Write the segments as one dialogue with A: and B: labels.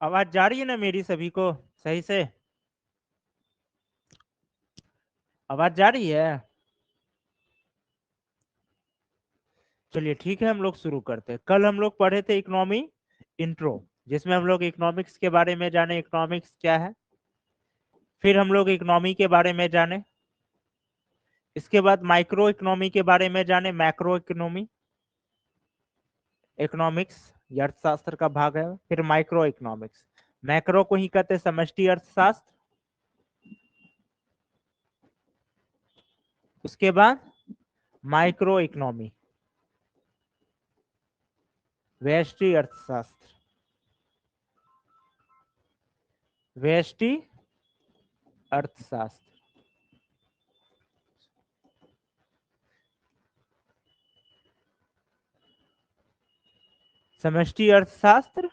A: आवाज जा रही है ना मेरी सभी को सही से? आवाज जा रही है? चलिए ठीक है, हम लोग शुरू करते हैं। कल हम लोग पढ़े थे इकोनॉमी इंट्रो, जिसमें हम लोग इकोनॉमिक्स के बारे में जाने, इकोनॉमिक्स क्या है। फिर हम लोग इकोनॉमी के बारे में जाने, इसके बाद माइक्रो इकोनॉमी के बारे में जाने, मैक्रो इकोनॉमी, इकोनॉमिक्स ये अर्थशास्त्र का भाग है। फिर माइक्रो इकोनॉमिक्स, मैक्रो को ही कहते हैं समष्टि अर्थशास्त्र। उसके बाद माइक्रो इकोनॉमी, व्यष्टि अर्थशास्त्र, व्यष्टि अर्थशास्त्र। समष्टि अर्थशास्त्र,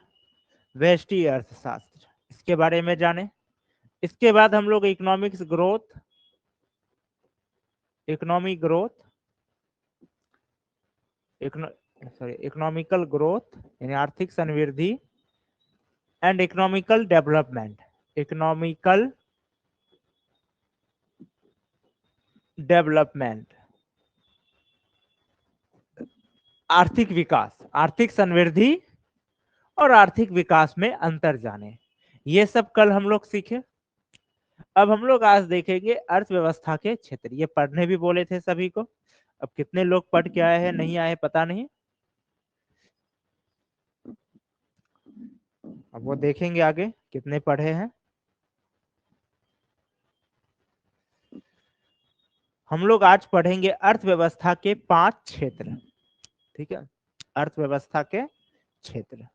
A: व्यष्टि अर्थशास्त्र, इसके बारे में जाने। इसके बाद हम लोग economics growth, economy growth, economical growth यानी आर्थिक संवृद्धि, and economical development, economical development, आर्थिक विकास, आर्थिक संवृद्धि और आर्थिक विकास में अंतर जाने। ये सब कल हम लोग सीखे। अब हम लोग आज देखेंगे अर्थव्यवस्था के क्षेत्र। ये पढ़ने भी बोले थे सभी को, अब कितने लोग पढ़ के आए हैं नहीं आए पता नहीं, अब वो देखेंगे आगे कितने पढ़े हैं। हम लोग आज पढ़ेंगे अर्थव्यवस्था के 5 क्षेत्र, ठीक है, अर्थव्यवस्था के क्षेत्र,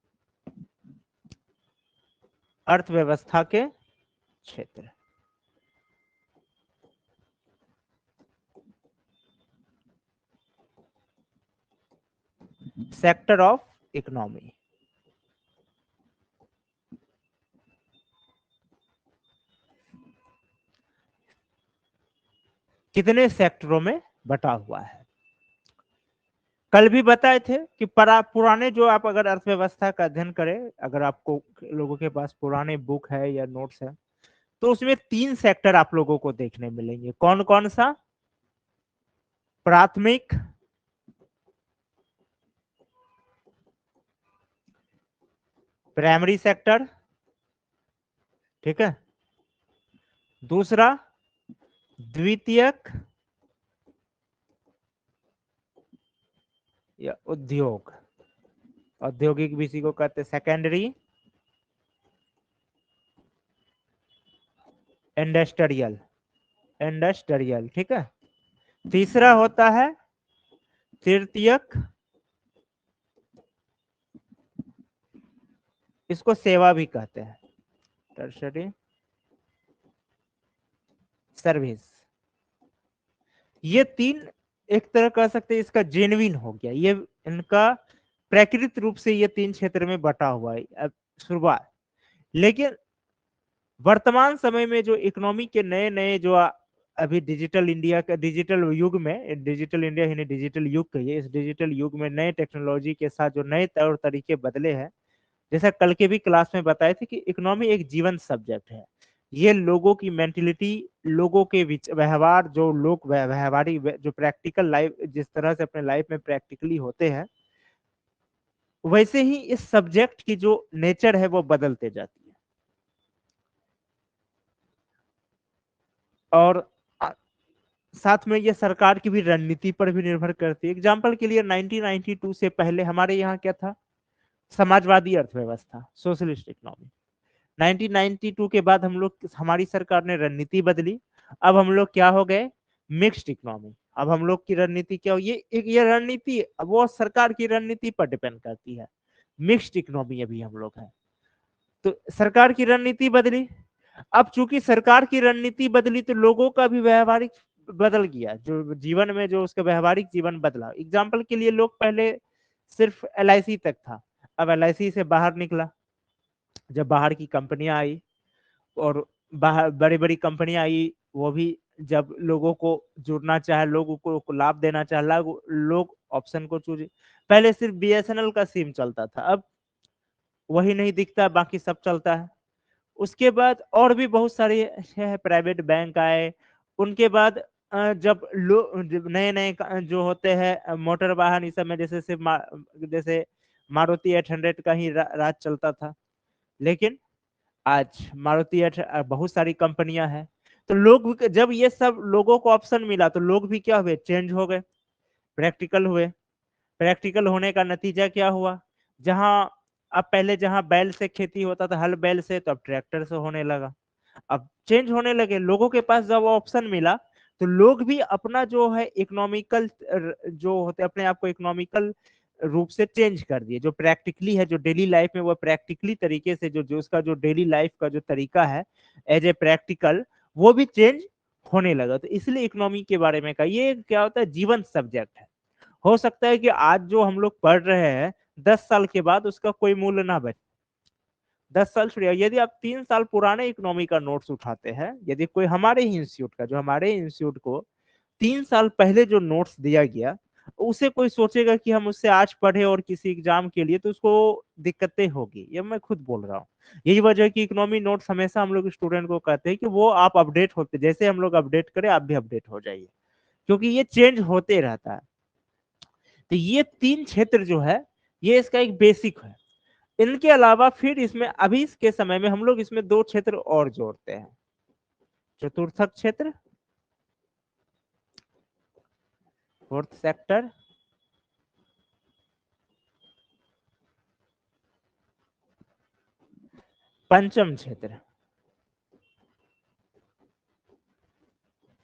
A: अर्थव्यवस्था के क्षेत्र। Sector of economy. कितने सेक्टरों में बटा हुआ है? कल भी बताए थे कि पुराने जो आप अगर अर्थव्यवस्था का अध्ययन करें, अगर आपको लोगों के पास पुराने बुक है या नोट्स है, तो उसमें 3 सेक्टर आप लोगों को देखने मिलेंगे। कौन कौन सा? प्राथमिक, प्राइमरी सेक्टर, ठीक है, दूसरा द्वितीयक या उद्योग, औद्योगिक भी इसी को कहते हैं सेकेंडरी, इंडस्ट्रियल, इंडस्ट्रियल, ठीक है। तीसरा होता है तृतीयक, इसको सेवा भी कहते हैं, टर्शरी सर्विस। ये 3 एक तरह कह सकते हैं इसका जेन्युइन हो गया, ये इनका प्राकृतिक रूप से ये 3 क्षेत्र में बटा हुआ है अब शुरुआत। लेकिन वर्तमान समय में जो इकोनॉमी के नए नए जो अभी डिजिटल इंडिया का, डिजिटल युग में, डिजिटल इंडिया ही नहीं डिजिटल युग कहिए, इस डिजिटल युग में नए टेक्नोलॉजी के साथ जो नए तौर तरीके बदले हैं, जैसा कल के भी क्लास में बताए थे कि इकोनॉमी एक जीवन सब्जेक्ट है। ये लोगों की मेंटेलिटी, लोगों के व्यवहार, जो लोग व्यवहारिक जो प्रैक्टिकल लाइफ जिस तरह से अपने लाइफ में प्रैक्टिकली होते हैं, वैसे ही इस सब्जेक्ट की जो नेचर है वो बदलते जाती है। और साथ में ये सरकार की भी रणनीति पर भी निर्भर करती है। एग्जाम्पल के लिए 1992 से पहले हमारे यहाँ क्या था? समाजवादी अर्थव्यवस्था, सोशलिस्ट इकोनॉमी। 1992 के बाद हम लोग, हमारी सरकार ने रणनीति बदली, अब हम लोग क्या हो गए? Mixed economy. अब हम लोग की रणनीति क्या हो? ये रणनीति वो सरकार की रणनीति पर डिपेंड करती है। मिक्स्ड इकोनॉमी अभी हम लोग है, तो सरकार की रणनीति बदली। अब चूंकि सरकार की रणनीति बदली तो लोगों का भी व्यवहारिक बदल गया, जो जीवन में जो उसका व्यवहारिक जीवन बदला। एग्जाम्पल के लिए लोग पहले सिर्फ LIC तक था, अब LIC से बाहर निकला, जब बाहर की कंपनियां आई और बाहर बड़ी बड़ी कंपनियां आई, वो भी जब लोगों को जुड़ना चाहे, लोगों को लाभ देना चाहे, लोग ऑप्शन को चूज। पहले सिर्फ BSNL का सिम चलता था, अब वही नहीं दिखता, बाकी सब चलता है। उसके बाद और भी बहुत सारे है प्राइवेट बैंक आए। उनके बाद जब नए-नए जो होते हैं मोटर वाहन इस सब में जैसे मारुति 800 का ही राज चलता था। लेकिन आज मारुति बहुत सारी कंपनियां हैं। तो जब ये सब लोगों को ऑप्शन मिला तो लोग भी क्या हुए, चेंज हो गए, प्रैक्टिकल हुए। प्रैक्टिकल होने का नतीजा क्या हुआ, जहां अब पहले जहां बैल से खेती होता था, हल बैल से, तो अब ट्रैक्टर से होने लगा। अब चेंज होने लगे, लोगों के पास जब ऑप्शन मिला तो लोग भी अपना जो है इकोनॉमिकल जो होते अपने आप को इकोनॉमिकल रूप से चेंज कर दिए। जो प्रैक्टिकली है, जो डेली लाइफ में वो प्रैक्टिकली तरीके से जो जो उसका जो डेली लाइफ का जो तरीका है एज ए प्रैक्टिकल, वो भी चेंज होने लगा। तो इसलिए इकोनॉमी के बारे में का ये क्या होता है, जीवंत सब्जेक्ट है। हो सकता है कि आज जो हम लोग पढ़ रहे हैं 10 साल के बाद उसका कोई मूल्य ना बचे। 10 साल छोड़िए, यदि आप 3 साल पुराने इकोनॉमी का नोट्स उठाते हैं, यदि कोई हमारे ही इंस्टीट्यूट का, जो हमारे इंस्टीट्यूट को 3 साल पहले जो नोट्स दिया गया, उसे कोई सोचेगा कि हम उससे आज पढ़े और किसी एग्जाम के लिए, तो उसको दिक्कतें होगी। ये मैं खुद बोल रहा हूँ। यही वजह है कि इकोनॉमी नोट्स हमेशा हम लोग स्टूडेंट को कहते हैं कि वो आप अपडेट होते, जैसे हम लोग अपडेट करें आप भी अपडेट हो जाइए, क्योंकि ये चेंज होते रहता है। तो ये 3 क्षेत्र जो है, ये इसका एक बेसिक है। इनके अलावा फिर इसमें अभी के समय में हम लोग इसमें 2 क्षेत्र और जोड़ते हैं। चतुर्थक क्षेत्र, फोर्थ सेक्टर, पंचम क्षेत्र,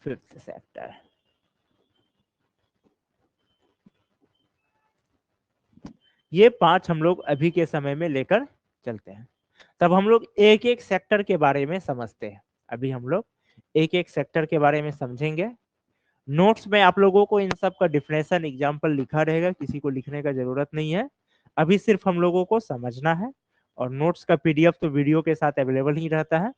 A: फिफ्थ सेक्टर। ये 5 हम लोग अभी के समय में लेकर चलते हैं। तब हम लोग एक एक सेक्टर के बारे में समझते हैं। अभी हम लोग एक एक सेक्टर के बारे में समझेंगे। नोट्स में आप लोगों को इन सब का डिफिनेशन एग्जाम्पल लिखा रहेगा, किसी को लिखने का जरूरत नहीं है। अभी सिर्फ हम लोगों को समझना है। और नोट्स का पीडीएफ तो वीडियो के साथ अवेलेबल ही रहता है,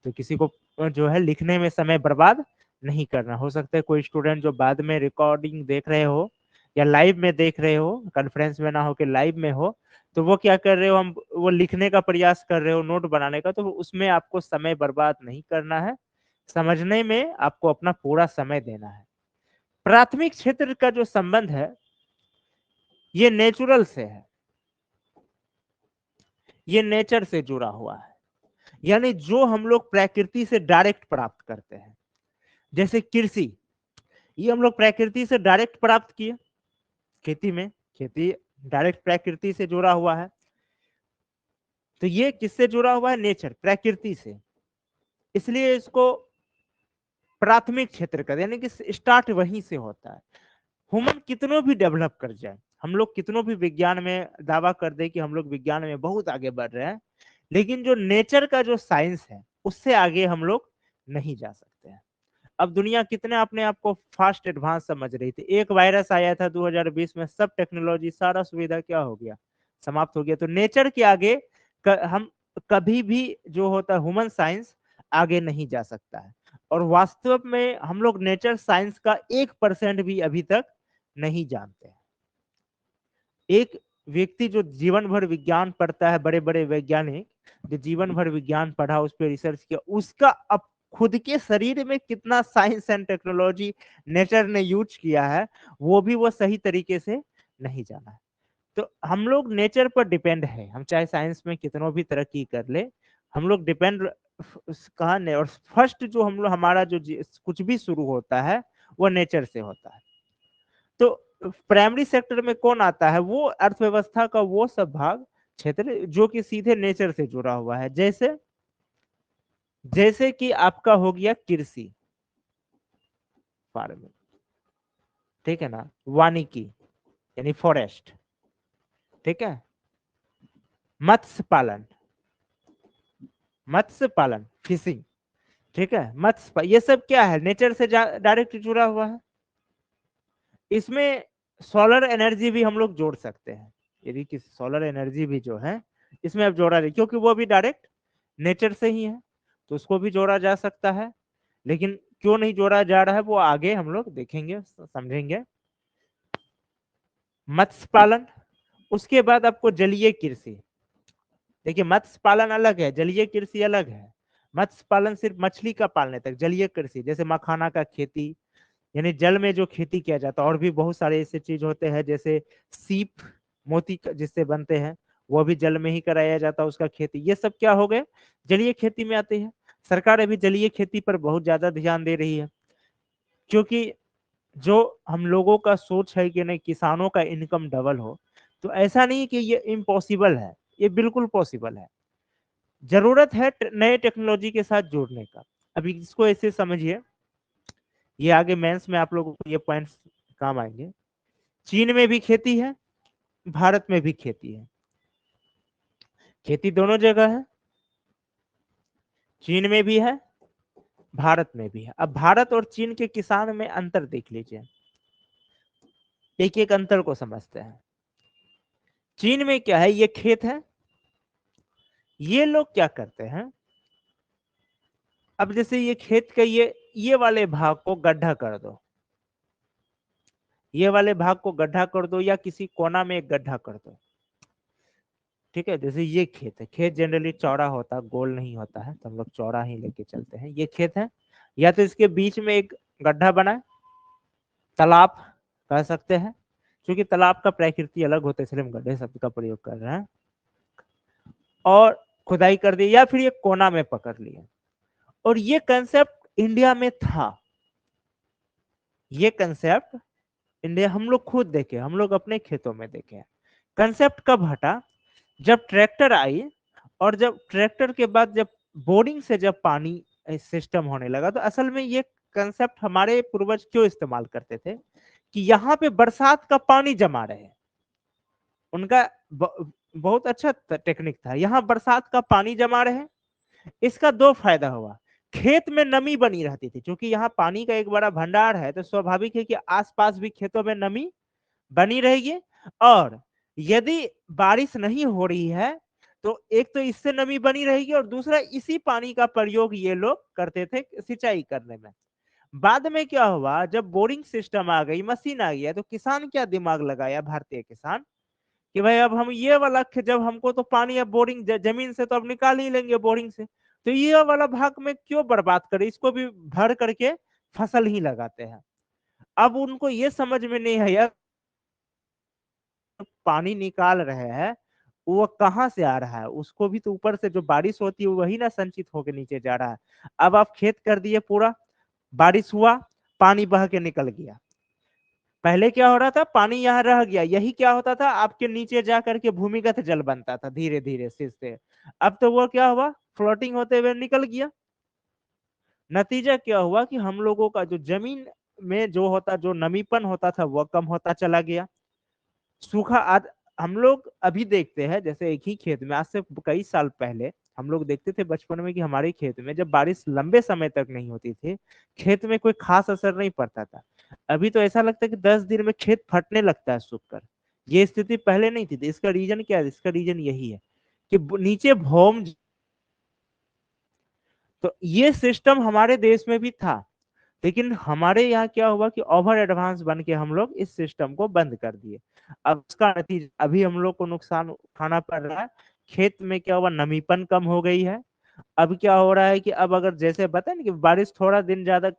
A: तो किसी को जो है लिखने में समय बर्बाद नहीं करना। हो सकता है कोई स्टूडेंट जो बाद में रिकॉर्डिंग देख रहे हो या लाइव में देख रहे हो, कॉन्फ्रेंस में ना हो के लाइव में हो, तो वो क्या कर रहे हो, हम वो लिखने का प्रयास कर रहे हो नोट बनाने का, तो उसमें आपको समय बर्बाद नहीं करना है। समझने में आपको अपना पूरा समय देना है। प्राथमिक क्षेत्र का जो संबंध है ये नेचुरल से है, ये नेचर से जुड़ा हुआ है। यानी जो हम लोग प्रकृति से डायरेक्ट प्राप्त करते हैं, जैसे कृषि, ये हम लोग प्रकृति से डायरेक्ट प्राप्त किए। खेती में, खेती डायरेक्ट प्रकृति से जुड़ा हुआ है। तो ये किससे जुड़ा हुआ है, नेचर, प्रकृति से। इसलिए इसको प्राथमिक क्षेत्र का, यानी कि स्टार्ट वहीं से होता है। ह्यूमन कितनों भी डेवलप कर जाए, हम लोग कितनों भी विज्ञान में दावा कर दे कि हम लोग विज्ञान में बहुत आगे बढ़ रहे हैं, लेकिन जो नेचर का जो साइंस है उससे आगे हम लोग नहीं जा सकते हैं। अब दुनिया कितने अपने आप को फास्ट एडवांस समझ रही थी, एक वायरस आया था 2020 में, सब टेक्नोलॉजी सारा सुविधा क्या हो गया, समाप्त हो गया। तो नेचर के आगे हम कभी भी जो होता है ह्यूमन साइंस आगे नहीं जा सकता है। और वास्तव में हम लोग नेचर साइंस का 1% भी अभी तक नहीं जानते हैं। एक व्यक्ति जो जीवन भर विज्ञान पढ़ता है, बड़े बड़े वैज्ञानिक जो जीवन भर विज्ञान पढ़ा, उस पर रिसर्च किया, उसका अब खुद के शरीर में कितना साइंस एंड टेक्नोलॉजी नेचर ने यूज किया है, वो भी वो सही तरीके से नहीं जाना है। तो हम लोग नेचर पर डिपेंड है, हम चाहे साइंस में कितनों भी तरक्की कर ले, हम लोग डिपेंड कहा नहीं। और फर्स्ट जो हम लोग हमारा जो कुछ भी शुरू होता है वो नेचर से होता है। तो प्राइमरी सेक्टर में कौन आता है, वो अर्थव्यवस्था का वो सब भाग क्षेत्र जो कि सीधे नेचर से जुड़ा हुआ है। जैसे जैसे कि आपका हो गया कृषि, फार्मिंग, ठीक है ना, वानिकी यानी फॉरेस्ट, ठीक है, मत्स्य पालन, मत्स्य पालन फिशिंग, ठीक है, ये सब क्या है, नेचर से डायरेक्ट जुड़ा हुआ है। इसमें सोलर एनर्जी भी हम लोग जोड़ सकते हैं, यदि कि सोलर एनर्जी भी जो है इसमें अब जोड़ा नहीं, क्योंकि वो भी डायरेक्ट नेचर से ही है, तो उसको भी जोड़ा जा सकता है। लेकिन क्यों नहीं जोड़ा जा रहा है वो आगे हम लोग देखेंगे, समझेंगे। मत्स्य पालन, उसके बाद आपको जलीय कृषि, देखिए मत्स्य पालन अलग है, जलीय कृषि अलग है। मत्स्य पालन सिर्फ मछली का पालने तक, जलीय कृषि जैसे मखाना का खेती, यानी जल में जो खेती किया जाता है, और भी बहुत सारे ऐसे चीज होते हैं जैसे सीप, मोती जिससे बनते हैं, वो भी जल में ही कराया जाता है उसका खेती। ये सब क्या हो गए, जलीय खेती में आते हैं। सरकार अभी जलीय खेती पर बहुत ज्यादा ध्यान दे रही है, क्योंकि जो हम लोगों का सोच है कि नहीं किसानों का इनकम डबल हो, तो ऐसा नहीं कि ये इम्पॉसिबल है, ये बिल्कुल पॉसिबल है। जरूरत है नए टेक्नोलॉजी के साथ जोड़ने का। अभी इसको ऐसे समझिए, ये आगे मेंस में आप लोगों को ये पॉइंट्स काम आएंगे। चीन में भी खेती है, भारत में भी खेती है, खेती दोनों जगह है, चीन में भी है, भारत में भी है। अब भारत और चीन के किसान में अंतर देख लीजिए, एक एक अंतर को समझते हैं। चीन में क्या है, ये खेत है, ये लोग क्या करते हैं, अब जैसे ये खेत का ये वाले भाग को गड्ढा कर दो, ये वाले भाग को गड्ढा कर दो, या किसी कोना में एक गड्ढा कर दो, ठीक है। जैसे ये खेत है, खेत जनरली चौड़ा होता है, गोल नहीं होता है, तो हम लोग चौड़ा ही लेके चलते हैं। ये खेत है, या तो इसके बीच में एक गड्ढा बना, तालाब कह सकते हैं, क्योंकि तालाब का प्रकृति अलग होता है इसलिए हम गड्ढे शब्द का प्रयोग कर रहे हैं। और खुदाई कर दी, या फिर ये कोना में पकड़ लिया। और ये कंसेप्ट इंडिया में था, ये कंसेप्ट इंडिया हम लोग खुद देखे, हम लोग अपने खेतों में देखे। कंसेप्ट कब हटा, जब ट्रैक्टर आई, और जब ट्रैक्टर के बाद जब बोरिंग से जब पानी सिस्टम होने लगा, तो असल में ये कंसेप्ट हमारे पूर्वज क्यों इस्तेमाल करते थे कि यहाँ पे बरसात का पानी जमा रहे। उनका बहुत अच्छा टेक्निक था, यहाँ बरसात का पानी जमा रहे। इसका दो फायदा हुआ, खेत में नमी बनी रहती थी, क्योंकि यहाँ पानी का एक बड़ा भंडार है, तो स्वाभाविक है कि आसपास भी खेतों में नमी बनी रहेगी। और यदि बारिश नहीं हो रही है, तो एक तो इससे नमी बनी रहेगी, और दूसरा इसी पानी का प्रयोग ये लोग करते थे सिंचाई करने में। बाद में क्या हुआ, जब बोरिंग सिस्टम आ गई, मशीन आ गया, तो किसान क्या दिमाग लगाया, भारतीय किसान, कि भाई अब हम ये वाला जब हमको तो पानी अब बोरिंग जमीन से तो अब निकाल ही लेंगे बोरिंग से, तो ये वाला भाग में क्यों बर्बाद करें, इसको भी भर करके फसल ही लगाते हैं। अब उनको ये समझ में नहीं आया, पानी निकाल रहे हैं वो कहाँ से आ रहा है, उसको भी तो ऊपर से जो बारिश होती है वही ना संचित होकर नीचे जा रहा है। अब आप खेत कर दिए पूरा, बारिश हुआ, पानी बह के निकल गया। पहले क्या हो रहा था, पानी यहाँ रह गया, यही क्या होता था, आपके नीचे जा करके भूमिगत जल बनता था धीरे धीरे से। अब तो वो क्या हुआ, फ्लोटिंग होते हुए निकल गया। नतीजा क्या हुआ कि हम लोगों का जो जमीन में जो होता, जो नमीपन होता था, वो कम होता चला गया। सूखा आज हम लोग अभी देखते हैं, जैसे एक ही खेत में आज से कई साल पहले हम लोग देखते थे बचपन में कि हमारे खेत में जब बारिश लंबे समय तक नहीं होती थी, खेत में कोई खास असर नहीं पड़ता था। अभी तो ऐसा लगता है कि 10 दिन में खेत फटने लगता है सूखकर। ये स्थिति पहले नहीं थी। इसका रीजन क्या है, इसका रीजन यही है कि नीचे भौम, तो ये सिस्टम हमारे देश में भी था, लेकिन हमारे यहाँ क्या हुआ कि ओवर एडवांस बन के हम लोग इस सिस्टम को बंद कर दिए। अब उसका नतीजा अभी हम लोग को नुकसान उठाना पड़ रहा है। खेत में क्या हुआ, नमीपन कम हो गई है। अब क्या हो रहा है कि अब अगर जैसे बताए ना कि बारिश थोड़ा दिन ज्यादा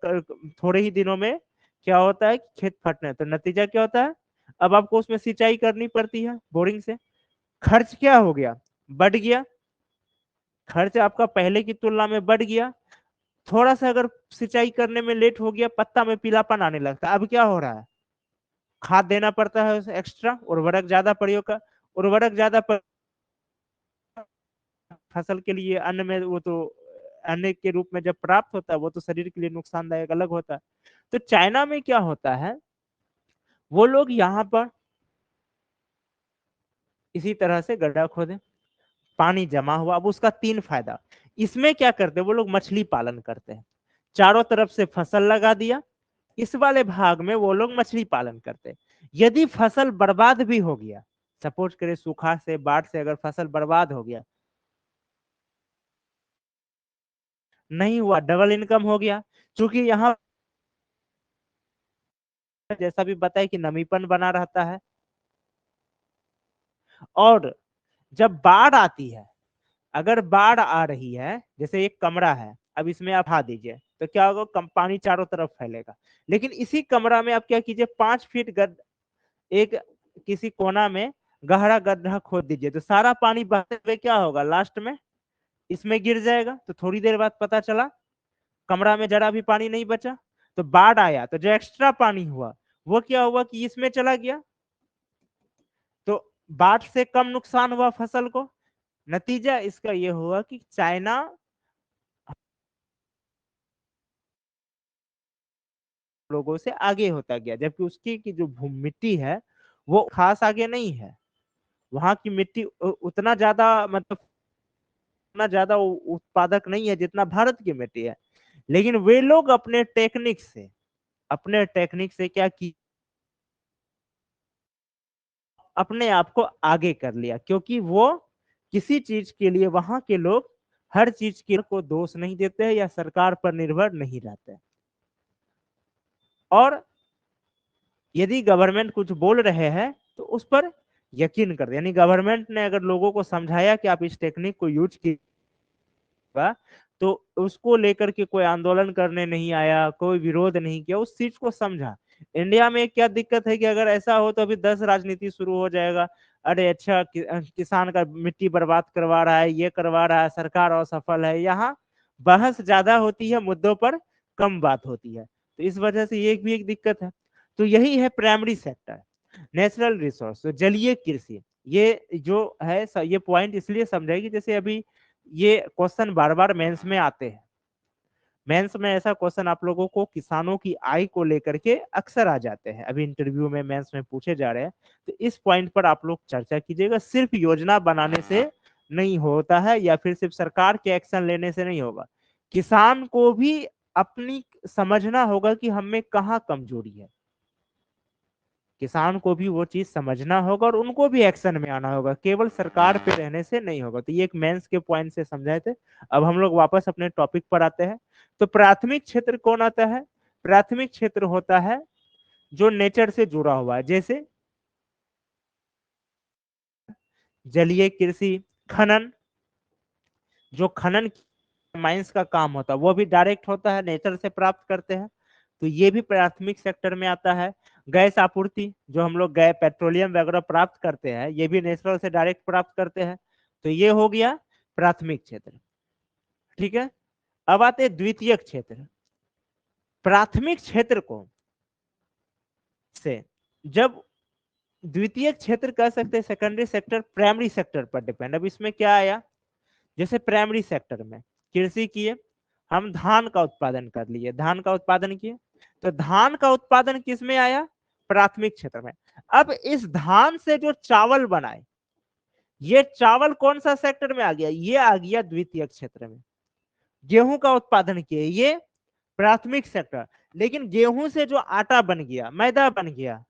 A: थोड़े ही दिनों में क्या होता है कि खेत फटने, तो नतीजा क्या होता है, अब आपको उसमें सिंचाई करनी पड़ती है बोरिंग से। खर्च क्या हो गया, बढ़ गया, खर्च आपका पहले की तुलना में बढ़ गया। थोड़ा सा अगर सिंचाई करने में लेट हो गया, पत्ता में पीलापन आने लगता है। अब क्या हो रहा है, खाद देना पड़ता है एक्स्ट्रा, उर्वरक ज्यादा प्रयोग का, उर्वरक ज्यादा फसल के लिए अन्न में वो तो अन्न के रूप में जब प्राप्त होता है, वो तो शरीर के लिए नुकसानदायक अलग होता है। तो चाइना में क्या होता है, वो लोग यहाँ पर इसी तरह से गड्ढा खोदे, पानी जमा हुआ। अब उसका तीन फायदा, इसमें क्या करते हैं वो लोग, मछली पालन करते हैं। चारों तरफ से फसल लगा दिया, इस वाले भाग में वो लोग मछली पालन करते हैं। यदि फसल बर्बाद भी हो गया, सपोज करें सूखा से, बाढ़ से अगर फसल बर्बाद हो गया, नहीं हुआ, डबल इनकम हो गया। क्योंकि यहाँ जैसा भी बताया कि नमीपन बना रहता है, और जब बाढ़ आती है अगर बाढ़ आ रही है, जैसे एक कमरा है, अब इसमें आप हा दीजिए तो क्या होगा, कम पानी चारों तरफ फैलेगा। लेकिन इसी कमरा में आप क्या कीजिए, 5 फीट गड एक किसी कोना में गहरा गड्ढा खोद दीजिए, तो सारा पानी बहते हुए क्या होगा, लास्ट में इसमें गिर जाएगा। तो थोड़ी देर बाद पता चला कमरा में जरा भी पानी नहीं बचा। तो बाढ़ आया तो जो एक्स्ट्रा पानी हुआ वो क्या हुआ कि इसमें चला गया, तो बाढ़ से कम नुकसान हुआ फसल को। नतीजा इसका ये हुआ कि चाइना लोगों से आगे होता गया, जबकि उसकी की जो मिट्टी है वो खास आगे नहीं है। वहां की मिट्टी उतना ज्यादा मतलब उतना ज्यादा उत्पादक नहीं है जितना भारत की मिट्टी है। लेकिन वे लोग अपने टेक्निक से क्या की, अपने आप को आगे कर लिया, क्योंकि वो किसी चीज के लिए वहां के लोग हर चीज के को दोष नहीं देते हैं या सरकार पर निर्भर नहीं रहते। और यदि गवर्नमेंट कुछ बोल रहे हैं तो उस पर यकीन कर, यानी गवर्नमेंट ने अगर लोगों को समझाया कि आप इस टेक्निक को यूज कीजिएगा, तो उसको लेकर के कोई आंदोलन करने नहीं आया, कोई विरोध नहीं किया, उस चीज को समझा। इंडिया में क्या दिक्कत है कि अगर ऐसा हो तो अभी 10 राजनीति शुरू हो जाएगा। अरे अच्छा किसान का मिट्टी बर्बाद करवा रहा है, ये करवा रहा है, सरकार असफल है। यहाँ बहस ज्यादा होती है, मुद्दों पर कम बात होती है। तो इस वजह से ये भी एक दिक्कत है। तो यही है प्राइमरी सेक्टर, नेचुरल रिसोर्स, तो जलीय कृषि। ये जो है ये पॉइंट इसलिए समझाएगी, जैसे अभी ये क्वेश्चन बार बार मेंस में आते हैं। मेंस में ऐसा क्वेश्चन आप लोगों को किसानों की आय को लेकर के अक्सर आ जाते हैं, अभी इंटरव्यू में मेंस में पूछे जा रहे हैं। तो इस पॉइंट पर आप लोग चर्चा कीजिएगा। सिर्फ योजना बनाने से नहीं होता है या फिर सिर्फ सरकार के एक्शन लेने से नहीं होगा, किसान को भी अपनी समझना होगा कि हमें कहाँ कमजोरी है। किसान को भी वो चीज समझना होगा और उनको भी एक्शन में आना होगा, केवल सरकार पे रहने से नहीं होगा। तो ये एक मेंस के पॉइंट से समझाए थे। अब हम लोग वापस अपने टॉपिक पर आते हैं। तो प्राथमिक क्षेत्र कौन आता है? प्राथमिक क्षेत्र होता है जो नेचर से जुड़ा हुआ है, जैसे जलीय कृषि, खनन, जो खनन माइंस का काम होता है वो भी डायरेक्ट होता है, नेचर से प्राप्त करते हैं, तो ये भी प्राथमिक सेक्टर में आता है। गैस आपूर्ति, जो हम लोग गैस पेट्रोलियम वगैरह प्राप्त करते हैं, ये भी नेचुरल से डायरेक्ट प्राप्त करते हैं, तो ये हो गया प्राथमिक क्षेत्र। ठीक है, अब आते हैं द्वितीयक क्षेत्र। प्राथमिक क्षेत्र को से जब द्वितीयक क्षेत्र कह सकते हैं, सेकेंडरी सेक्टर प्राइमरी सेक्टर पर डिपेंड। अब इसमें क्या आया, जैसे प्राइमरी सेक्टर में कृषि किए, हम धान का उत्पादन कर लिए, धान का उत्पादन किए, तो धान का उत्पादन किस में आया? प्राथमिक क्षेत्र में। अब इस धान से जो चावल बनाए, ये चावल कौन सा सेक्टर में आ गया? ये आ गया द्वितीय क्षेत्र में। गेहूं का उत्पादन किए, ये प्राथमिक सेक्टर। लेकिन गेहूं से जो आटा बन गया, मैदा बन गया,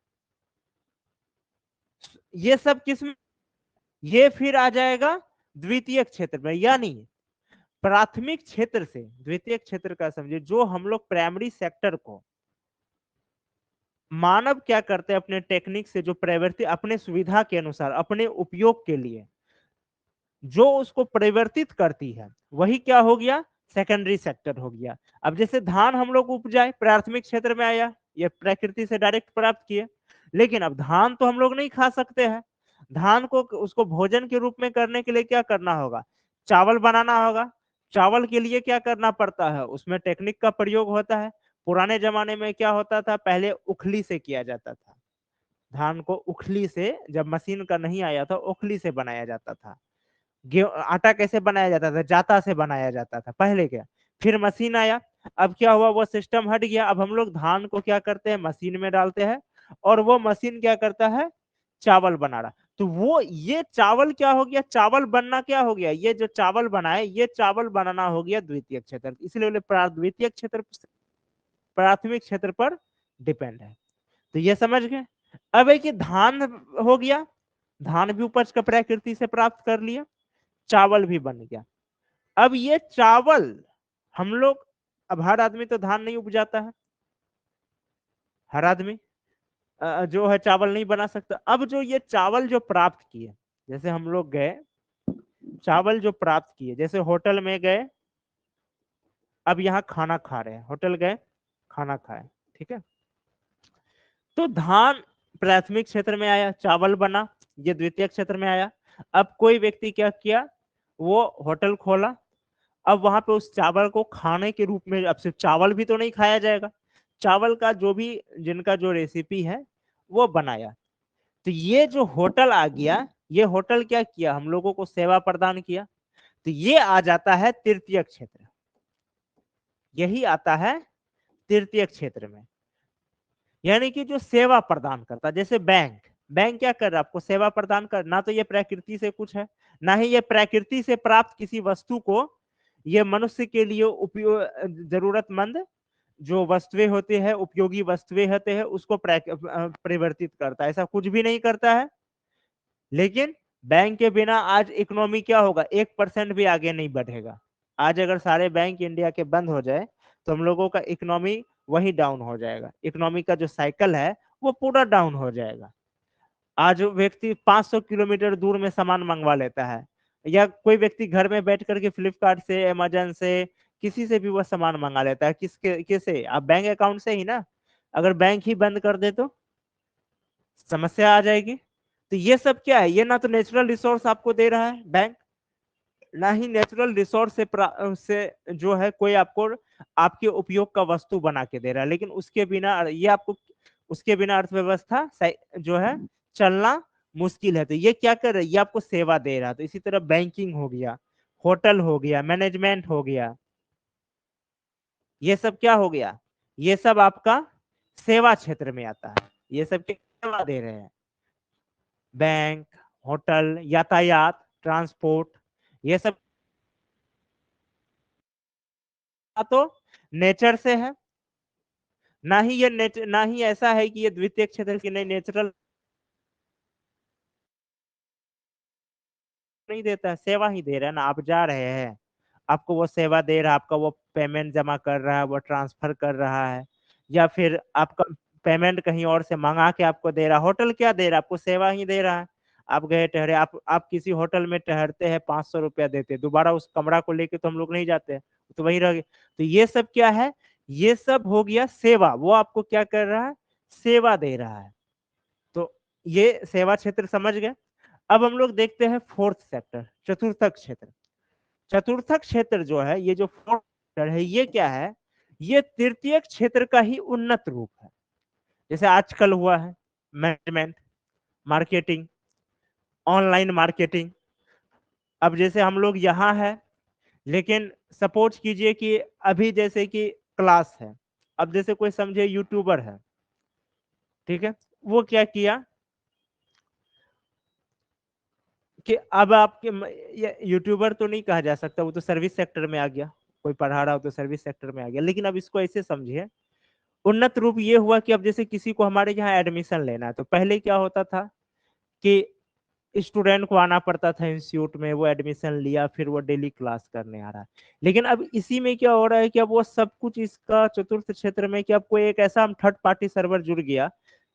A: ये सब किस में? ये फिर आ जाएगा द्वितीय क्षेत्र में। यानी प्राथमिक क्षेत्र से द्वितीय क्षेत्र का समझिए, जो हम लोग प्राइमरी सेक्टर को मानव क्या करते हैं अपने टेक्निक से, जो प्रवृत्ति अपने सुविधा के अनुसार अपने उपयोग के लिए जो उसको परिवर्तित करती है, वही क्या हो गया? सेकेंडरी सेक्टर हो गया। अब जैसे धान हम लोग उपजाए, प्राथमिक क्षेत्र में आया, ये प्रकृति से डायरेक्ट प्राप्त किए। लेकिन अब धान तो हम लोग नहीं खा सकते हैं, धान को उसको भोजन के रूप में करने के लिए क्या करना होगा? चावल बनाना होगा। चावल के लिए क्या करना पड़ता है? उसमें टेक्निक का प्रयोग होता है। पुराने जमाने में क्या होता था, पहले उखली से किया जाता था। धान को उखली से, जब मशीन का नहीं आया था, उखली से बनाया जाता था। आटा कैसे बनाया जाता था? जाता से बनाया जाता था पहले। क्या, फिर मशीन आया, अब क्या हुआ, वो सिस्टम हट गया। अब हम लोग धान को क्या करते हैं? मशीन में डालते हैं, और वो मशीन क्या करता है? चावल बना रहा। तो वो ये चावल क्या हो गया? चावल बनना क्या हो गया? ये जो चावल बनाए, ये चावल बनाना हो गया द्वितीय क्षेत्र। इसलिए द्वितीय क्षेत्र प्राथमिक क्षेत्र पर डिपेंड है। तो ये समझ गए। अब है कि धान हो गया, धान भी उपज का प्रकृति से प्राप्त कर लिया, चावल भी बन गया। अब ये चावल हम लोग, अब हर आदमी तो धान नहीं उपजाता है, हर आदमी जो है चावल नहीं बना सकता। अब जो ये चावल जो प्राप्त किए, जैसे हम लोग गए चावल जो प्राप्त किए, जैसे होटल में गए, अब यहाँ खाना खा रहे हैं, होटल गए खाना खाए, ठीक है। तो धान प्राथमिक क्षेत्र में आया, चावल बना, ये द्वितीय क्षेत्र में आया। अब कोई व्यक्ति क्या किया, वो होटल खोला, अब वहां पे उस चावल को खाने के रूप में, अब सिर्फ चावल भी तो नहीं खाया जाएगा, चावल का जो भी जिनका जो रेसिपी है वो बनाया। तो ये जो होटल आ गया, ये होटल क्या किया, हम लोगों को सेवा प्रदान किया। तो ये आ जाता है तृतीय क्षेत्र, यही आता है तृतीय क्षेत्र में, यानी कि जो सेवा प्रदान करता, जैसे बैंक, बैंक क्या कर रहा है, आपको सेवा प्रदान कर, ना तो ये प्रकृति से कुछ है, ना ही ये प्रकृति से प्राप्त किसी वस्तु को ये मनुष्य के लिए उपयोग, जरूरतमंद जो वस्तुएं होते हैं, उपयोगी वस्तुएं होते हैं, उसको परिवर्तित करता है, ऐसा कुछ भी नहीं करता है। लेकिन बैंक के बिना आज इकोनॉमी क्या होगा, 1% भी आगे नहीं बढ़ेगा। आज अगर सारे बैंक इंडिया के बंद हो जाए तो हम लोगों का इकोनॉमी वही डाउन हो जाएगा, इकोनॉमी का जो साइकिल है वो पूरा डाउन हो जाएगा। आज व्यक्ति 500 किलोमीटर दूर में सामान मंगवा लेता है, या कोई व्यक्ति घर में बैठ करके फ्लिपकार्ट से, अमेजन से, किसी से भी वह सामान मंगा लेता है, किसे, आप बैंक अकाउंट से ही ना। अगर बैंक ही बंद कर दे तो समस्या आ जाएगी। तो ये सब क्या है, ये ना तो नेचुरल रिसोर्स आपको दे रहा है बैंक, ना ही नेचुरल रिसोर्स से जो है कोई आपको आपके उपयोग का वस्तु बना के दे रहा है, लेकिन उसके बिना ये आपको, उसके बिना अर्थव्यवस्था जो है चलना मुश्किल है। तो ये क्या कर रहा है, ये आपको सेवा दे रहा है। तो इसी तरह बैंकिंग हो गया, होटल हो गया, मैनेजमेंट हो गया, ये सब क्या हो गया, ये सब आपका सेवा क्षेत्र में आता है, ये सब क्या सेवा दे रहे हैं, बैंक, होटल, यातायात, ट्रांसपोर्ट, ये सब तो नेचर से है। ना ही ये ना ही ऐसा है कि ये द्वितीय क्षेत्र की नहीं, नेचुरल नहीं देता है, सेवा ही दे रहा है ना। आप जा रहे हैं, आपको वो सेवा दे रहा है, आपका वो पेमेंट जमा कर रहा है, वो ट्रांसफर कर रहा है, या फिर आपका पेमेंट कहीं और से मंगा के आपको दे रहा है। होटल क्या दे रहा है, आपको सेवा ही दे रहा है। आप गए ठहरे, आप किसी होटल में ठहरते हैं, 500 रुपया देते, दोबारा उस कमरा को लेके तो हम लोग नहीं जाते हैं, तो वहीं रह गए। तो ये सब क्या है, ये सब हो गया सेवा, वो आपको क्या कर रहा है, सेवा दे रहा है। तो ये सेवा क्षेत्र समझ गए। अब हम लोग देखते हैं फोर्थ सेक्टर, चतुर्थक क्षेत्र। चतुर्थक क्षेत्र जो है, ये जो फोर्थ सेक्टर है, ये क्या है, ये तृतीय क्षेत्र का ही उन्नत रूप है। जैसे आजकल हुआ है मैनेजमेंट, मार्केटिंग, ऑनलाइन मार्केटिंग। अब जैसे हम लोग यहाँ है, लेकिन सपोज कीजिए कि अभी जैसे कि क्लास है, अब जैसे कोई समझे यूट्यूबर है, ठीक है, वो क्या किया कि अब आपके यूट्यूबर तो नहीं कहा जा सकता, वो तो सर्विस सेक्टर में आ गया, कोई पढ़ा रहा हो तो सर्विस सेक्टर में आ गया। लेकिन अब इसको ऐसे समझिए, उन्नत रूप ये हुआ कि अब जैसे किसी को हमारे यहाँ एडमिशन लेना है, तो पहले क्या होता था कि स्टूडेंट को आना पड़ता था इंस्टीट्यूट में, वो एडमिशन लिया, फिर वो डेली क्लास करने आ रहा है। लेकिन अब इसी में क्या हो रहा है कि अब वो सब कुछ इसका चतुर्थ क्षेत्र में, कि अब कोई एक ऐसा हम थर्ड पार्टी सर्वर जुड़ गया,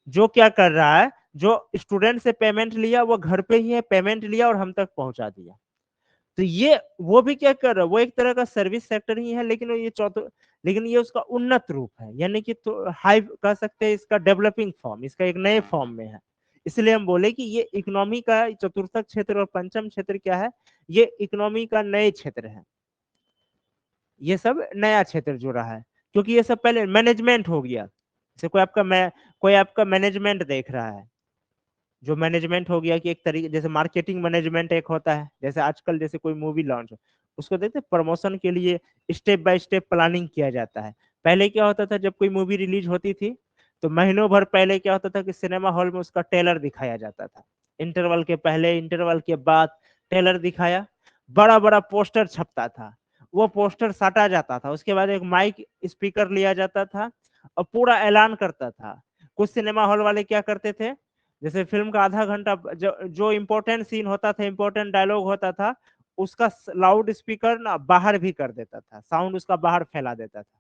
A: जो क्या कर रहा है, जो स्टूडेंट से पेमेंट लिया, वो घर पे ही है, पेमेंट लिया और हम तक पहुंचा दिया। तो ये वो भी क्या कर रहा है, वो एक तरह का सर्विस सेक्टर ही है, लेकिन ये लेकिन ये उसका उन्नत रूप है, यानी कि तो हाई कह सकते हैं, इसका डेवलपिंग फॉर्म, इसका एक नए फॉर्म में है। इसलिए हम बोले कि ये इकोनॉमी का चतुर्थक क्षेत्र और पंचम क्षेत्र क्या है, ये इकोनॉमी का नए क्षेत्र है, ये सब नया क्षेत्र जुड़ा है। क्योंकि ये सब पहले मैनेजमेंट हो गया, जैसे कोई आपका मैनेजमेंट देख रहा है, जो मैनेजमेंट हो गया कि एक तरीके, जैसे मार्केटिंग मैनेजमेंट एक होता है, जैसे आजकल जैसे कोई मूवी लॉन्च हो, उसको देखते प्रमोशन के लिए स्टेप बाय स्टेप प्लानिंग किया जाता है। पहले क्या होता था, जब कोई मूवी रिलीज होती थी तो महीनों भर पहले क्या होता था कि सिनेमा हॉल में उसका ट्रेलर दिखाया जाता था, इंटरवल के पहले, इंटरवल के बाद ट्रेलर दिखाया, बड़ा बड़ा पोस्टर छपता था, वो पोस्टर साटा जाता था, उसके बाद एक माइक स्पीकर लिया जाता था और पूरा ऐलान करता था। कुछ सिनेमा हॉल वाले क्या करते थे, जैसे फिल्म का आधा घंटा जो इम्पोर्टेंट सीन होता था, इम्पोर्टेंट डायलॉग होता था, उसका लाउड स्पीकर ना बाहर भी कर देता था, साउंड उसका बाहर फैला देता था,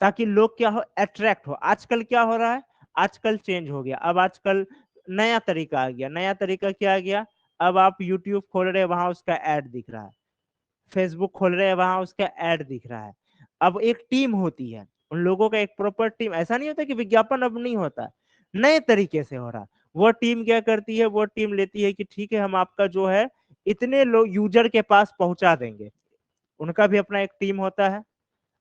A: ताकि लोग क्या हो, अट्रैक्ट हो। आजकल क्या हो रहा है, आजकल चेंज हो गया, अब आजकल नया तरीका आ गया। नया तरीका क्या आ गया, अब आप यूट्यूब खोल रहे हैं, वहां उसका ऐड दिख रहा है, फेसबुक खोल रहे हैं, वहां उसका ऐड दिख रहा है। अब एक टीम होती है, उन लोगों का एक प्रॉपर टीम, ऐसा नहीं होता कि विज्ञापन अब नहीं होता, नए तरीके से हो रहा। वो टीम क्या करती है, वो टीम लेती है कि ठीक है हम आपका जो है इतने लोग यूजर के पास पहुंचा देंगे। उनका भी अपना एक टीम होता है।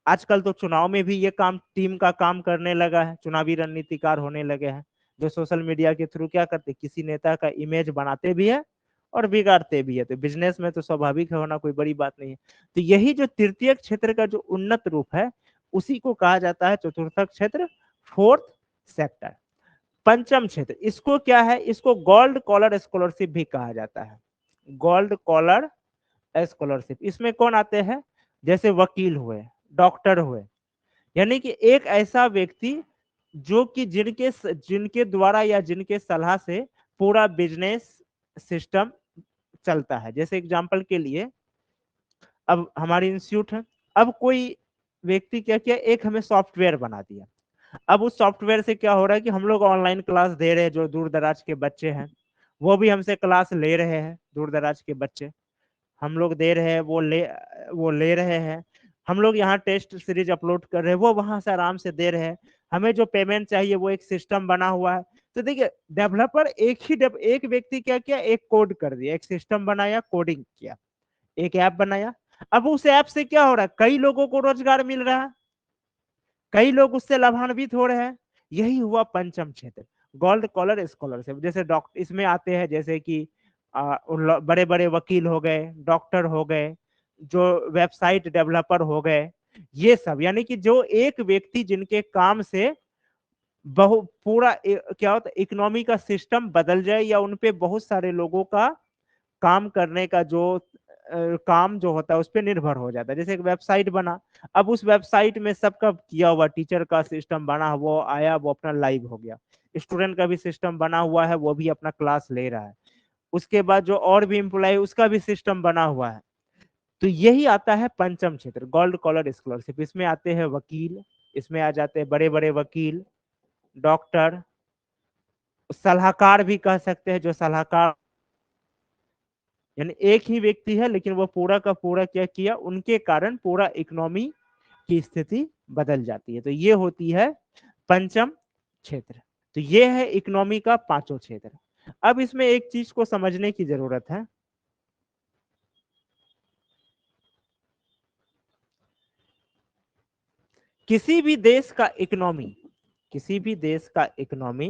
A: आजकल तो चुनाव में भी ये काम टीम का काम करने लगा है, चुनावी रणनीतिकार होने लगे हैं, जो सोशल मीडिया के थ्रू क्या करते, किसी नेता का इमेज बनाते भी है और बिगाड़ते भी है। तो बिजनेस में तो स्वाभाविक है होना, कोई बड़ी बात नहीं है। तो यही जो तृतीय क्षेत्र का जो उन्नत रूप है, उसी को कहा जाता है चतुर्थ क्षेत्र, फोर्थ सेक्टर। पंचम क्षेत्र, इसको क्या है, इसको गोल्ड कॉलर स्कॉलरशिप भी कहा जाता है। गोल्ड कॉलर स्कॉलरशिप, इसमें कौन आते हैं, जैसे वकील हुए, डॉक्टर हुए, यानी कि एक ऐसा व्यक्ति जो कि जिनके जिनके द्वारा या जिनके सलाह से पूरा बिजनेस सिस्टम चलता है। जैसे एग्जांपल के लिए, अब हमारी इंस्टीट्यूट है, अब कोई व्यक्ति क्या किया, एक हमें सॉफ्टवेयर बना दिया। अब उस सॉफ्टवेयर से क्या हो रहा है कि हम लोग ऑनलाइन क्लास दे रहे हैं, जो दूर दराज के बच्चे हैं वो भी हमसे क्लास ले रहे हैं, दूर दराज के बच्चे हम लोग दे रहे हैं, वो ले रहे हैं। हम लोग यहाँ टेस्ट सीरीज अपलोड कर रहे हैं, वो वहां से आराम से दे रहे हैं। हमें जो पेमेंट चाहिए वो एक सिस्टम बना हुआ है। तो देखिए, डेवलपर एक व्यक्ति क्या किया, एक कोड कर दिया, एक सिस्टम बनाया, कोडिंग किया, एक ऐप बनाया। अब उस ऐप से क्या हो रहा है, कई लोगों को रोजगार मिल रहा है, कई लोग उससे लाभान्वित हो रहे हैं। यही हुआ पंचम क्षेत्र, गोल्ड कॉलर स्कॉलरशिप। जैसे डॉक्टर इसमें आते हैं, जैसे कि बड़े बड़े वकील हो गए, डॉक्टर हो गए, जो वेबसाइट डेवलपर हो गए, ये सब, यानी कि जो एक व्यक्ति जिनके काम से पूरा क्या होता है, इकोनॉमी का सिस्टम बदल जाए, या उनपे बहुत सारे लोगों का काम करने का जो काम जो होता है उस पर निर्भर हो जाता है। जैसे एक वेबसाइट बना, अब उस वेबसाइट में सबका किया हुआ, टीचर का सिस्टम बना, वो आया, वो अपना लाइव हो गया, स्टूडेंट का भी सिस्टम बना हुआ है, वो भी अपना क्लास ले रहा है, उसके बाद जो और भी एम्प्लॉय उसका भी सिस्टम बना हुआ है। तो यही आता है पंचम क्षेत्र, गोल्ड कॉलर स्कॉलरशिप। इसमें आते हैं वकील, इसमें आ जाते हैं बड़े बड़े वकील, डॉक्टर, सलाहकार भी कह सकते हैं, जो सलाहकार, यानी एक ही व्यक्ति है लेकिन वो पूरा का पूरा क्या किया, उनके कारण पूरा इकोनॉमी की स्थिति बदल जाती है। तो ये होती है पंचम क्षेत्र। तो ये है इकोनॉमी का पांचों क्षेत्र। अब इसमें एक चीज को समझने की जरूरत है, किसी भी देश का इकोनॉमी, किसी भी देश का इकोनॉमी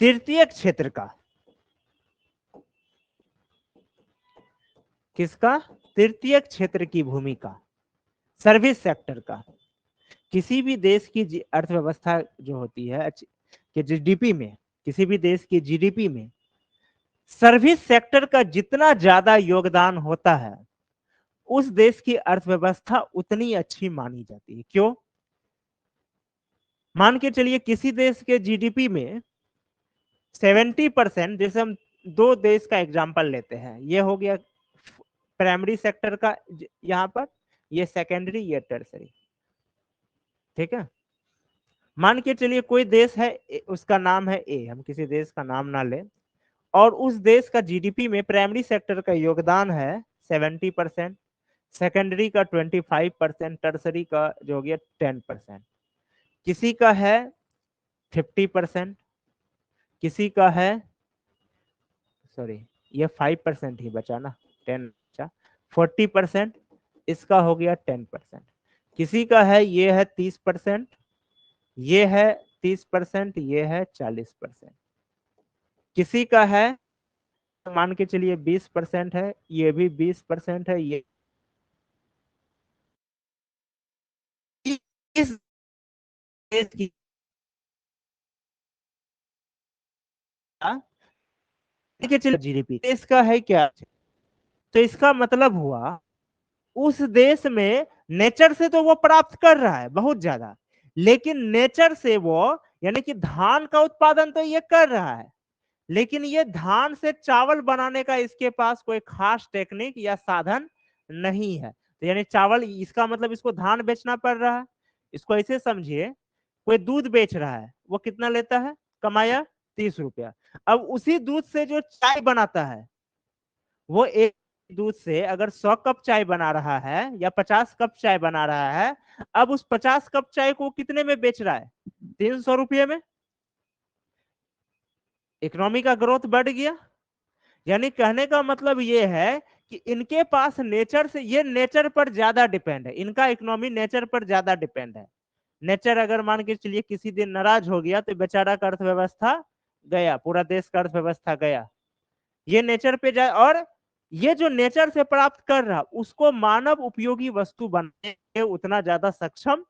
A: तृतीय क्षेत्र का, किसका, तृतीय क्षेत्र की भूमिका, सर्विस सेक्टर का, किसी भी देश की अर्थव्यवस्था जो होती है कि जीडीपी में, किसी भी देश की जीडीपी में सर्विस सेक्टर का जितना ज्यादा योगदान होता है, उस देश की अर्थव्यवस्था उतनी अच्छी मानी जाती है। क्यों, मान के चलिए किसी देश के जीडीपी में 70%, जैसे हम दो देश का एग्जांपल लेते हैं, ये हो गया प्राइमरी सेक्टर का, यहाँ पर ये सेकेंडरी, ये टर्सरी, ठीक है। मान के चलिए कोई देश है, उसका नाम है ए, हम किसी देश का नाम ना लें, और उस देश का जीडीपी में प्राइमरी सेक्टर का योगदान है 70%, सेकेंडरी का 25%, टर्सरी का जो हो गया 10%, किसी का है 50%, किसी का है, सॉरी ये 5% ही बचा ना, 10 बचा, 40%, इसका हो गया 10%, किसी का है ये है 30%, ये है 30%, ये है 40%, किसी का है मान के चलिए 20% है, ये भी 20% है, ये इस देश की जीडीपी देश का है क्या। तो इसका मतलब हुआ उस देश में नेचर से तो वो प्राप्त कर रहा है बहुत ज्यादा, लेकिन नेचर से वो, यानी कि धान का उत्पादन तो ये कर रहा है, लेकिन ये धान से चावल बनाने का इसके पास कोई खास टेक्निक या साधन नहीं है। तो यानी चावल, इसका मतलब इसको धान बेचना पड़ रहा है। इसको ऐसे समझिए, कोई दूध बेच रहा है, वो कितना लेता है, कमाया 30 रुपया। अब उसी दूध से जो चाय बनाता है, वो एक दूध से अगर 100 कप चाय बना रहा है या 50 कप चाय बना रहा है, अब उस 50 कप चाय को कितने में बेच रहा है? 300 रुपये में। इकोनॉमी का ग्रोथ बढ़ गया। यानी कहने का मतलब ये है कि इनके पास नेचर से, ये नेचर पर ज्यादा डिपेंड है, इनका इकोनॉमी नेचर पर ज्यादा डिपेंड है। नेचर अगर मान के चलिए किसी दिन नाराज हो गया तो बेचारा का अर्थव्यवस्था गया, पूरा देश का अर्थव्यवस्था गया। ये नेचर पे जाए, और ये जो नेचर से प्राप्त कर रहा उसको मानव उपयोगी वस्तु बनाने के उतना ज्यादा सक्षम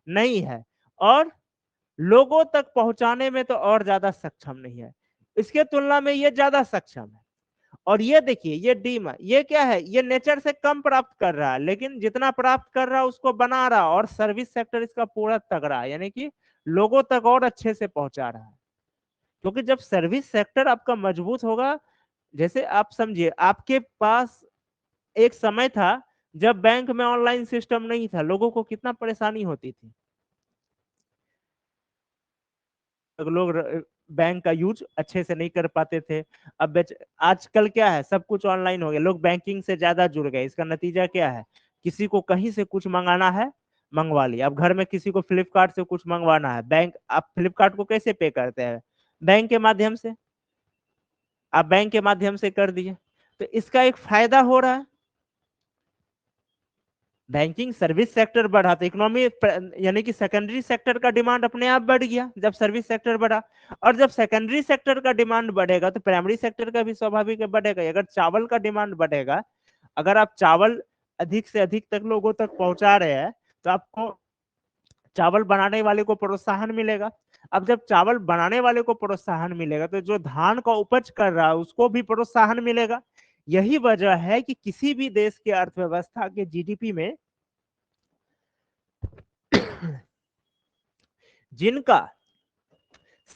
A: नहीं है, और लोगों तक पहुंचाने में तो और ज्यादा सक्षम नहीं है। इसके तुलना में ये ज्यादा सक्षम है। और ये देखिए, ये डीम, ये क्या है, ये नेचर से कम प्राप्त कर रहा है, लेकिन जितना प्राप्त कर रहा है उसको बना रहा, और सर्विस सेक्टर इसका पूरा तगड़ा है, यानी कि लोगों तक और अच्छे से पहुंचा रहा है। क्योंकि जब सर्विस सेक्टर आपका मजबूत होगा, जैसे आप समझिए, आपके पास एक समय था जब बैंक में ऑनलाइन सिस्टम नहीं था, लोगों को कितना परेशानी होती थी। लोग बैंक का यूज अच्छे से नहीं कर पाते थे। अब आजकल क्या है, सब कुछ ऑनलाइन हो गया, लोग बैंकिंग से ज्यादा जुड़ गए। इसका नतीजा क्या है, किसी को कहीं से कुछ मंगाना है, मंगवा लिया। अब घर में किसी को फ्लिपकार्ट से कुछ मंगवाना है, बैंक, आप फ्लिपकार्ट को कैसे पे करते हैं? बैंक के माध्यम से। आप बैंक के माध्यम से कर दिए, तो इसका एक फायदा हो रहा है। बैंकिंग सर्विस सेक्टर बढ़ा तो इकोनॉमी, यानी कि सेकेंडरी सेक्टर का डिमांड अपने आप बढ़ गया जब सर्विस सेक्टर बढ़ा। और जब सेकेंडरी सेक्टर का डिमांड बढ़ेगा तो प्राइमरी सेक्टर का भी स्वाभाविक बढ़ेगा। अगर चावल का डिमांड बढ़ेगा, अगर आप चावल अधिक से अधिक तक लोगों तक पहुंचा रहे हैं, तो आपको चावल बनाने वाले को प्रोत्साहन मिलेगा। अब जब चावल बनाने वाले को प्रोत्साहन मिलेगा, तो जो धान का उपज कर रहा है उसको भी प्रोत्साहन मिलेगा। यही वजह है कि किसी भी देश के अर्थव्यवस्था के जीडीपी में जिनका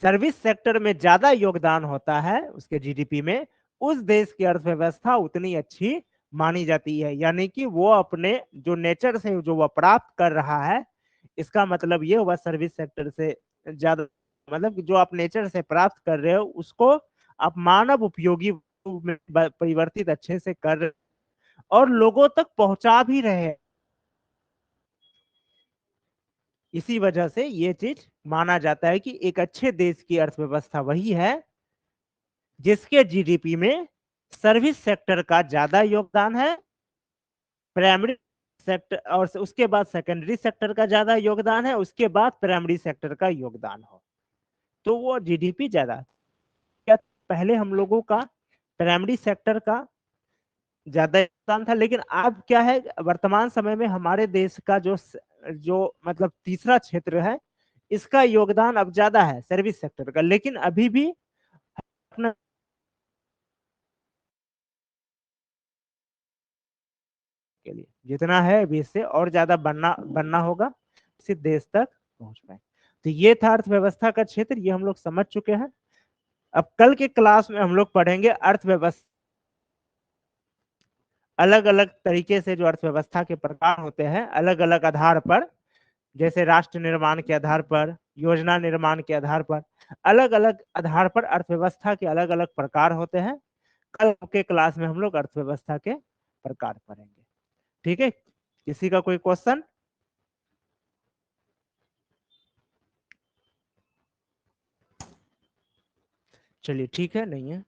A: सर्विस सेक्टर में ज्यादा योगदान होता है उसके जीडीपी में, उस देश की अर्थव्यवस्था उतनी अच्छी मानी जाती है। यानी कि वो अपने जो नेचर से जो वह प्राप्त कर रहा है, इसका मतलब ये हुआ सर्विस सेक्टर से ज्यादा, मतलब जो आप नेचर से प्राप्त कर रहे हो उसको आप मानव उपयोगी में परिवर्तित अच्छे से कर रहे और लोगों तक पहुंचा भी रहे हैं। इसी वजह से ये चीज माना जाता है कि एक अच्छे देश की अर्थव्यवस्था वही है जिसके जीडीपी में सर्विस सेक्टर का ज्यादा योगदान है, प्राइमरी सेक्टर और उसके बाद सेकेंडरी सेक्टर का ज्यादा योगदान है, उसके बाद प्राइमरी सेक्टर का योगदान हो, तो वो जीडीपी ज्यादा। क्या पहले हम लोगों का प्राइमरी सेक्टर का ज्यादा योगदान था, लेकिन अब क्या है, वर्तमान समय में हमारे देश का जो जो मतलब तीसरा क्षेत्र है, इसका योगदान अब ज्यादा है सर्विस सेक्टर का, लेकिन अभी भी अपना के लिए जितना है अभी इससे और ज्यादा बनना बनना होगा, इसी देश तक पहुंच पाए। तो ये था अर्थव्यवस्था का क्षेत्र, ये हम लोग समझ चुके हैं। अब कल के क्लास में हम लोग पढ़ेंगे अर्थव्यवस्था, अलग अलग तरीके से जो अर्थव्यवस्था के प्रकार होते हैं अलग अलग आधार पर, जैसे राष्ट्र निर्माण के आधार पर, योजना निर्माण के आधार पर, अलग अलग आधार पर अर्थव्यवस्था के अलग अलग प्रकार होते हैं। कल के क्लास में हम लोग अर्थव्यवस्था के प्रकार पढ़ेंगे। ठीक है, किसी का कोई क्वेश्चन? चलिए ठीक है, नहीं है